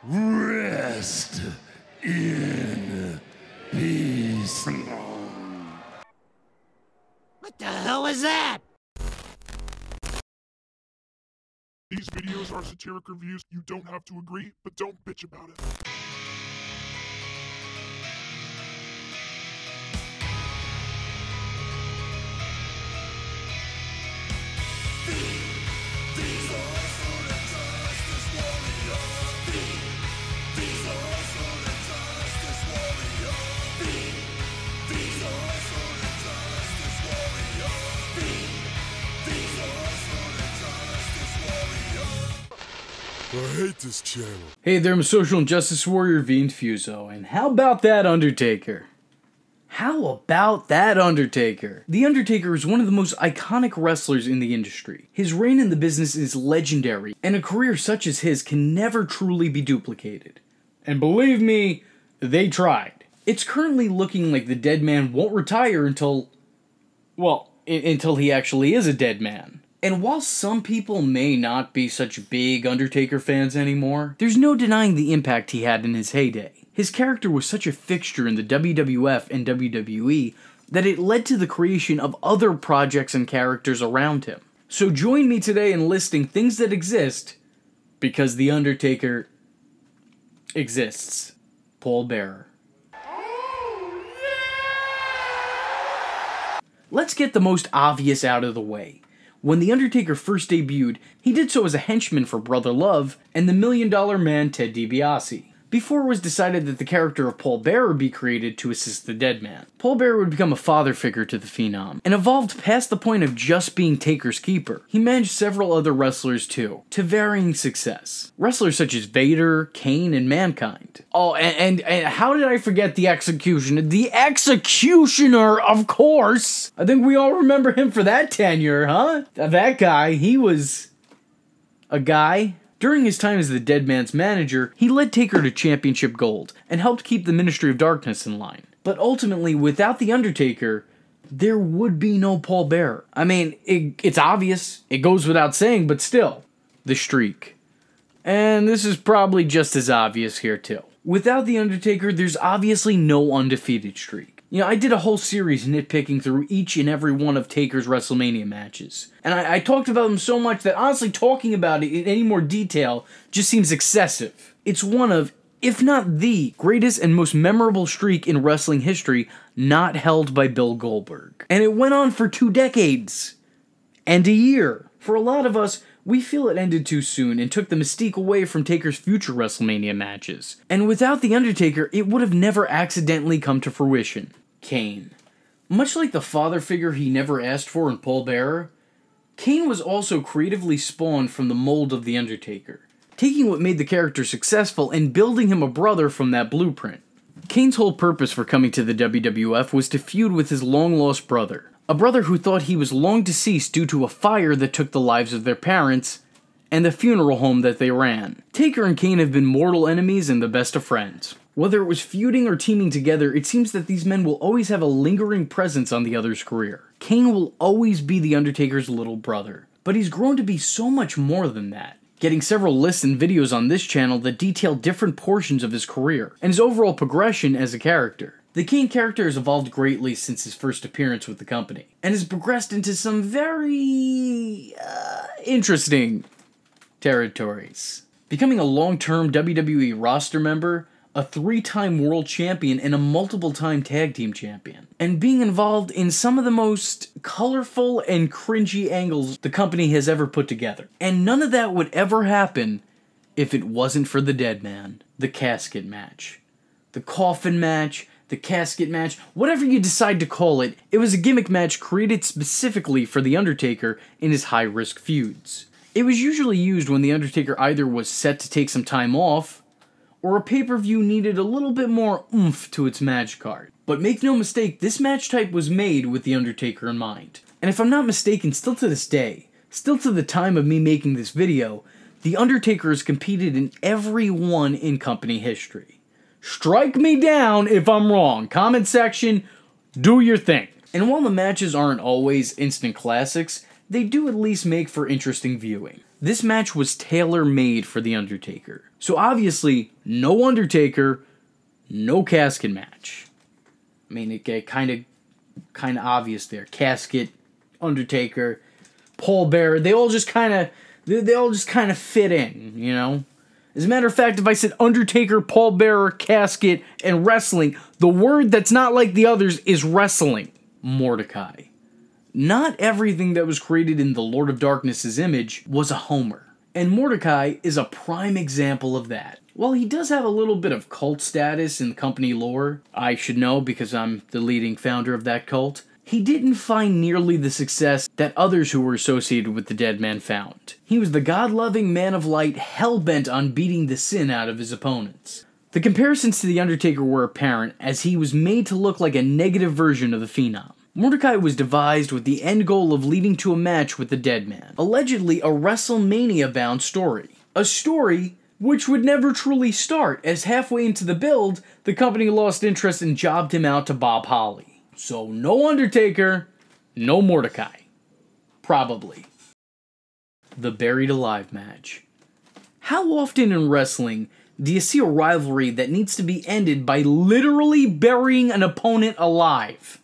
Rest in peace. What the hell was that? These videos are satiric reviews. You don't have to agree, but don't bitch about it. I hate this channel. Hey there, I'm Social Injustice Warrior V Infuso, and how about that Undertaker? How about that Undertaker? The Undertaker is one of the most iconic wrestlers in the industry. His reign in the business is legendary, and a career such as his can never truly be duplicated. And believe me, they tried. It's currently looking like the dead man won't retire until, well, until he actually is a dead man. And while some people may not be such big Undertaker fans anymore, there's no denying the impact he had in his heyday. His character was such a fixture in the WWF and WWE that it led to the creation of other projects and characters around him. So join me today in listing things that exist because the Undertaker exists. Paul Bearer. Let's get the most obvious out of the way. When The Undertaker first debuted, he did so as a henchman for Brother Love and the $1 Million Man Ted DiBiase, before it was decided that the character of Paul Bearer be created to assist the dead man. Paul Bearer would become a father figure to the Phenom, and evolved past the point of just being Taker's keeper. He managed several other wrestlers too, to varying success. Wrestlers such as Vader, Kane, and Mankind. Oh, and how did I forget the Executioner? The Executioner, of course! I think we all remember him for that tenure, huh? That guy, he was a guy. During his time as the Dead Man's manager, he led Taker to championship gold, and helped keep the Ministry of Darkness in line. But ultimately, without The Undertaker, there would be no Paul Bearer. I mean, it's obvious, it goes without saying, but still, the streak. And this is probably just as obvious here too. Without The Undertaker, there's obviously no undefeated streak. You know, I did a whole series nitpicking through each and every one of Taker's WrestleMania matches. And I talked about them so much that honestly talking about it in any more detail just seems excessive. It's one of, if not the, greatest and most memorable streak in wrestling history not held by Bill Goldberg. And it went on for 2 decades. And a year. For a lot of us, we feel it ended too soon and took the mystique away from Taker's future WrestleMania matches. And without The Undertaker, it would have never accidentally come to fruition. Kane. Much like the father figure he never asked for in Paul Bearer, Kane was also creatively spawned from the mold of The Undertaker, taking what made the character successful and building him a brother from that blueprint. Kane's whole purpose for coming to the WWF was to feud with his long-lost brother, a brother who thought he was long deceased due to a fire that took the lives of their parents and the funeral home that they ran. Taker and Kane have been mortal enemies and the best of friends. Whether it was feuding or teaming together, it seems that these men will always have a lingering presence on the other's career. Kane will always be The Undertaker's little brother, but he's grown to be so much more than that, getting several lists and videos on this channel that detail different portions of his career, and his overall progression as a character. The Kane character has evolved greatly since his first appearance with the company, and has progressed into some very interesting territories. Becoming a long-term WWE roster member, a 3-time world champion, and a multiple-time tag team champion. And being involved in some of the most colorful and cringy angles the company has ever put together. And none of that would ever happen if it wasn't for the dead man. The casket match. The coffin match, the casket match, whatever you decide to call it, it was a gimmick match created specifically for The Undertaker in his high-risk feuds. It was usually used when The Undertaker either was set to take some time off, or a pay-per-view needed a little bit more oomph to its match card. But make no mistake, this match type was made with The Undertaker in mind. And if I'm not mistaken, still to this day, still to the time of me making this video, The Undertaker has competed in every one in company history. Strike me down if I'm wrong. Comment section, do your thing. And while the matches aren't always instant classics, they do at least make for interesting viewing. This match was tailor-made for The Undertaker. So obviously, no Undertaker, no casket match. I mean, it get kind of obvious there. Casket, Undertaker, Paul Bearer, they all just kind of fit in, you know? As a matter of fact, if I said Undertaker, Paul Bearer, casket, and wrestling, the word that's not like the others is wrestling. Mordecai. Not everything that was created in the Lord of Darkness' image was a homer. And Mordecai is a prime example of that. While he does have a little bit of cult status in the company lore, I should know because I'm the leading founder of that cult, he didn't find nearly the success that others who were associated with the dead man found. He was the God-loving man of light hell-bent on beating the sin out of his opponents. The comparisons to The Undertaker were apparent as he was made to look like a negative version of the Phenom. Mordecai was devised with the end goal of leading to a match with the dead man, allegedly a WrestleMania-bound story. A story which would never truly start, as halfway into the build, the company lost interest and jobbed him out to Bob Holly. So no Undertaker, no Mordecai. Probably. The Buried Alive match. How often in wrestling do you see a rivalry that needs to be ended by literally burying an opponent alive?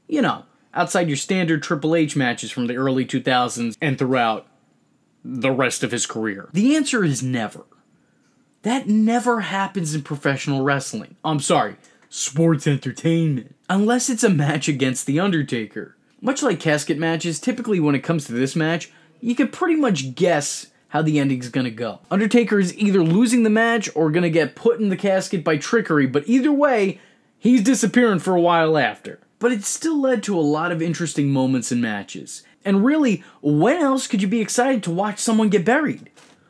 You know, outside your standard Triple H matches from the early 2000s and throughout the rest of his career. The answer is never. That never happens in professional wrestling. I'm sorry, sports entertainment. Unless it's a match against The Undertaker. Much like casket matches, typically when it comes to this match, you can pretty much guess how the ending's gonna go. Undertaker is either losing the match or gonna get put in the casket by trickery, but either way, he's disappearing for a while after. But it still led to a lot of interesting moments and matches. And really, when else could you be excited to watch someone get buried?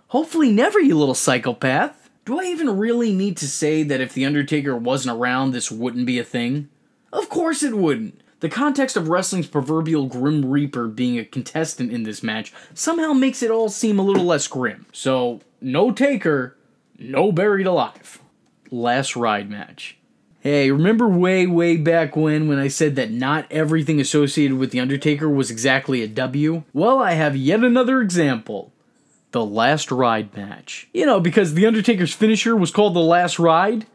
Hopefully never, you little psychopath. Do I even really need to say that if The Undertaker wasn't around, this wouldn't be a thing? Of course it wouldn't. The context of wrestling's proverbial Grim Reaper being a contestant in this match somehow makes it all seem a little less grim. So, no Taker, no Buried Alive. Last Ride match. Hey, remember way back when I said that not everything associated with The Undertaker was exactly a W? Well, I have yet another example. The Last Ride match. You know, because The Undertaker's finisher was called The Last Ride,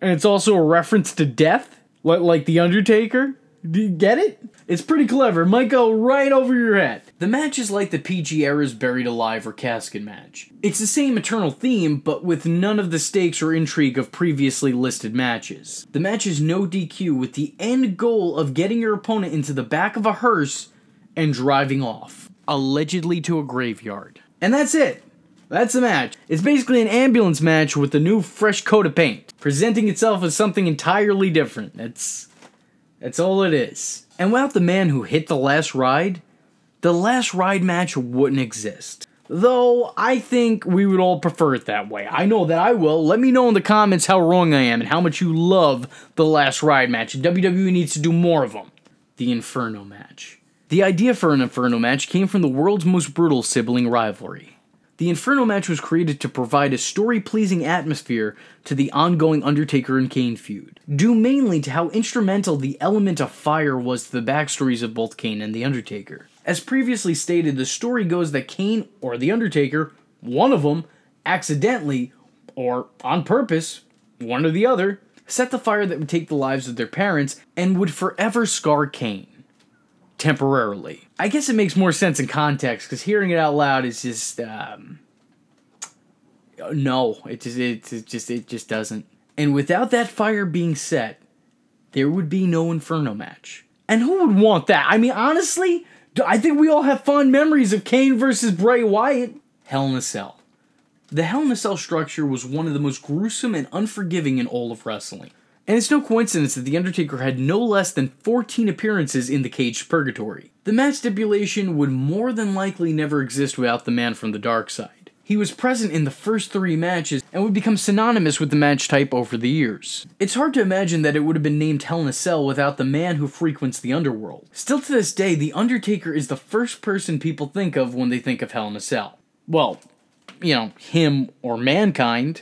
and it's also a reference to death, like The Undertaker. Do you get it? It's pretty clever. It might go right over your head. The match is like the PG era's Buried Alive or Casket Match. It's the same eternal theme, but with none of the stakes or intrigue of previously listed matches. The match is no DQ with the end goal of getting your opponent into the back of a hearse and driving off, allegedly to a graveyard. And that's it. That's the match. It's basically an ambulance match with a new fresh coat of paint, presenting itself as something entirely different. That's all it is. And without the man who hit the last ride match wouldn't exist. Though, I think we would all prefer it that way. I know that I will. Let me know in the comments how wrong I am and how much you love the Last Ride match. WWE needs to do more of them. The Inferno Match. The idea for an Inferno Match came from the world's most brutal sibling rivalry. The Inferno Match was created to provide a story-pleasing atmosphere to the ongoing Undertaker and Kane feud, due mainly to how instrumental the element of fire was to the backstories of both Kane and The Undertaker. As previously stated, the story goes that Kane or The Undertaker, one of them, accidentally, or on purpose, one or the other, set the fire that would take the lives of their parents and would forever scar Kane. Temporarily. I guess it makes more sense in context, because hearing it out loud is just, no, it just doesn't. And without that fire being set, there would be no Inferno Match. And who would want that? I mean, honestly, I think we all have fond memories of Kane versus Bray Wyatt. Hell in a Cell. The Hell in a Cell structure was one of the most gruesome and unforgiving in all of wrestling. And it's no coincidence that The Undertaker had no less than 14 appearances in the Caged Purgatory. The match stipulation would more than likely never exist without the man from the dark side. He was present in the first 3 matches and would become synonymous with the match type over the years. It's hard to imagine that it would have been named Hell in a Cell without the man who frequents the underworld. Still to this day, The Undertaker is the first person people think of when they think of Hell in a Cell. Well, you know, him or Mankind.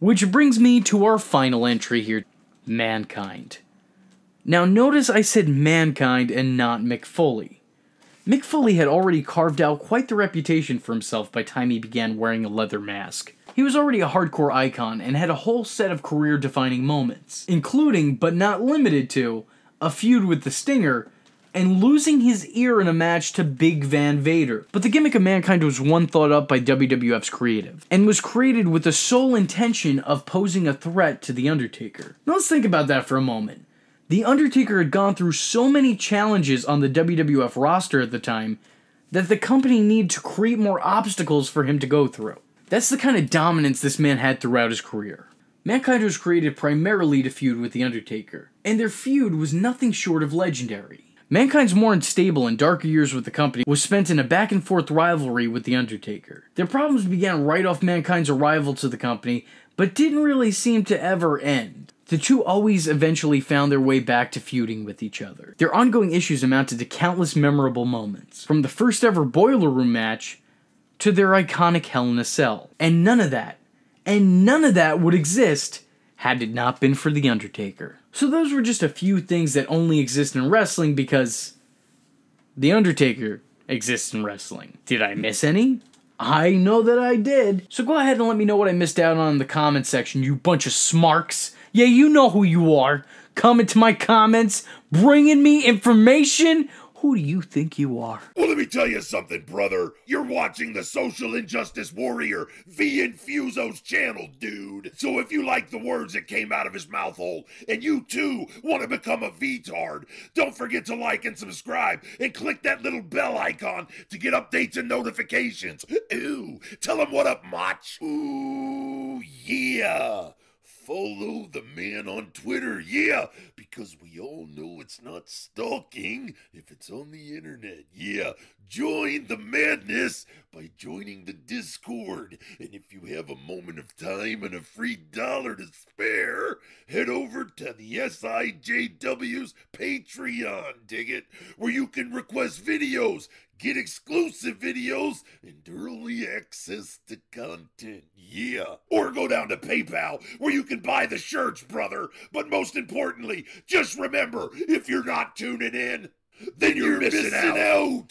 Which brings me to our final entry here, Mankind. Now notice I said Mankind and not Mick Foley. Mick Foley had already carved out quite the reputation for himself by the time he began wearing a leather mask. He was already a hardcore icon and had a whole set of career-defining moments, including, but not limited to, a feud with the Stinger, and losing his ear in a match to Big Van Vader. But the gimmick of Mankind was one thought up by WWF's creative, and was created with the sole intention of posing a threat to The Undertaker. Now let's think about that for a moment. The Undertaker had gone through so many challenges on the WWF roster at the time that the company needed to create more obstacles for him to go through. That's the kind of dominance this man had throughout his career. Mankind was created primarily to feud with The Undertaker, and their feud was nothing short of legendary. Mankind's more unstable and darker years with the company was spent in a back-and-forth rivalry with The Undertaker. Their problems began right off Mankind's arrival to the company, but didn't really seem to ever end. The two always eventually found their way back to feuding with each other. Their ongoing issues amounted to countless memorable moments, from the first ever Boiler Room match to their iconic Hell in a Cell. And none of that would exist had it not been for The Undertaker. So those were just a few things that only exist in wrestling because The Undertaker exists in wrestling. Did I miss any? I know that I did. So go ahead and let me know what I missed out on in the comment section, you bunch of smarks. Yeah, you know who you are. Coming to my comments, bringing me information. Who do you think you are? Well, let me tell you something, brother. You're watching the Social Injustice Warrior v. Infuso's channel, dude. So if you like the words that came out of his mouth hole, and you too want to become a VTard, don't forget to like and subscribe, and click that little bell icon to get updates and notifications. Ooh, tell him what up, Mach. Ooh, yeah. Follow the man on Twitter, yeah, because we all know it's not stalking if it's on the internet, yeah. Join the madness by joining the Discord, and if you have a moment of time and a free $1 to spare, head over to the SIJW's Patreon, dig it, where you can request videos, get exclusive videos, and early access to content, yeah. Or go down to PayPal, where you can buy the shirts, brother. But most importantly, just remember, if you're not tuning in, then you're missing out.